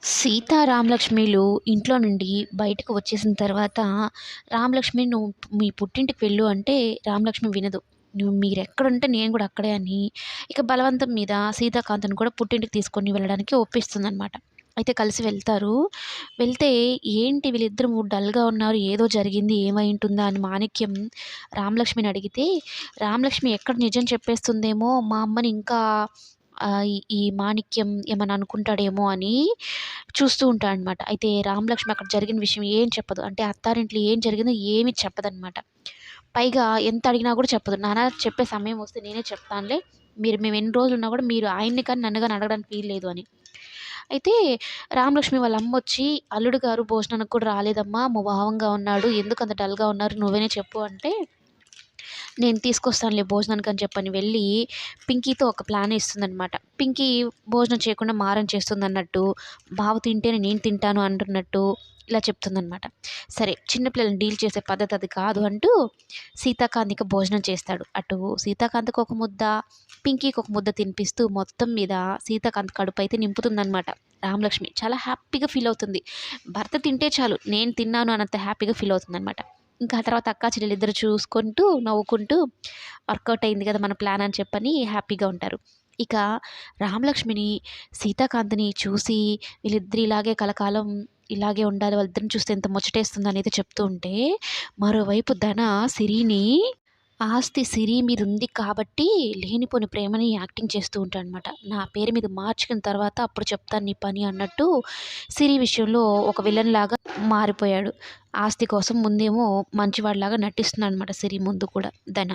సీత రామలక్ష్మిలు ఇంట్లో నుండి బయటకు వచ్చేసిన తర్వాత రామలక్ష్మి "నువ్వు మీ పుట్టింటికి వెళ్ళు" అంటే రామలక్ష్మి వినదు. మీరెక్కడుంటే నేను కూడా అక్కడే అని ఇక బలవంతం మీద సీతాకాంతను కూడా పుట్టింటికి తీసుకొని వెళ్ళడానికి ఒప్పిస్తుందనమాట. అయితే కలిసి వెళ్తారు. వెళ్తే ఏంటి వీళ్ళిద్దరూ డల్‌గా ఉన్నారు, ఏదో జరిగింది ఏమైయుంటుందా అని మాణిక్యం రామలక్ష్మిని అడిగితే, రామలక్ష్మి ఎక్కడ నిజం చెప్పేస్తుందేమో మా అమ్మని ఇంకా ఈ మాణిక్యం ఏమన్నా అనుకుంటాడేమో అని చూస్తూ ఉంటాడనమాట. అయితే రామలక్ష్మి అక్కడ జరిగిన విషయం ఏం చెప్పదు. అంటే అత్తారింట్లో ఏం జరిగిందో ఏమి చెప్పదనమాట. పైగా ఎంత అడిగినా కూడా చెప్పదు. నాన్న చెప్పే సమయం వస్తే నేనే చెప్తానులే. మేము ఎన్ని రోజులున్నా కూడా మీరు ఆయన్ని కానీ నన్ను గాని అడగడానికి వీల్లేదు అని. అయితే రామలక్ష్మి వాళ్ళ అమ్మొచ్చి, "అల్లుడు గారు భోజనానికి కూడా రాలేదమ్మా. ముభావంగా ఉన్నాడు. ఎందుకంత డల్‌గా ఉన్నారు నువ్వేనే చెప్పు" అంటే నేను తీసుకొస్తానులే భోజనానికి అని చెప్పని వెళ్ళి పింకీతో ఒక ప్లాన్ ఏస్తుందనమాట. పింకీ భోజనం చేయకుండా మారం చేస్తుందన్నట్టు, బావ తింటేనే నేను తింటాను అంటున్నట్టు ఇలా చెప్తుందనమాట. సరే చిన్న పిల్లల్ని డీల్ చేసే పద్ధతి అది కాదు అంటూ సీతాకాంత్‌కి భోజనం చేస్తాడు. అటు సీతాకాంత్‌కి ఒక ముద్ద, పింకీకి ఒక ముద్ద తినిపిస్తూ మొత్తం మీద సీతాకాంత్ కడుపైతే నింపుతుందనమాట రామలక్ష్మి. చాలా హ్యాపీగా ఫీల్ అవుతుంది. భర్త తింటే చాలు నేను తిన్నాను అన్నంత హ్యాపీగా ఫీల్ అవుతుందనమాట. ఇంకా ఆ తర్వాత అక్కా చెల్లెలిద్దరూ చూసుకుంటూ, నవ్వుకుంటూ వర్కౌట్ అయింది కదా మన ప్లాన్ అని చెప్పని హ్యాపీగా ఉంటారు. ఇక రామలక్ష్మిని, సీతాకాంత్‌ని చూసి వీళ్ళిద్దరూ ఇలాగే కలకాలం ఇలాగే ఉండాలి. వాళ్ళిద్దరిని చూస్తే ఎంత ముచ్చటేస్తుందనైతే చెప్తూ ఉంటే, మరోవైపు ధన సిరిని ఆస్తి సిరి మీద ఉంది కాబట్టి లేనిపోని ప్రేమని యాక్టింగ్ చేస్తూ ఉంటాడనమాట. నా పేరు మీద మార్చుకున్న తర్వాత అప్పుడు చెప్తాను నీ పని అన్నట్టు సిరి విషయంలో ఒక విలన్‌లాగా మారిపోయాడు. ఆస్తి కోసం ముందేమో మంచివాడిలాగా నటిస్తున్నాడనమాట సిరి ముందు కూడా ధన.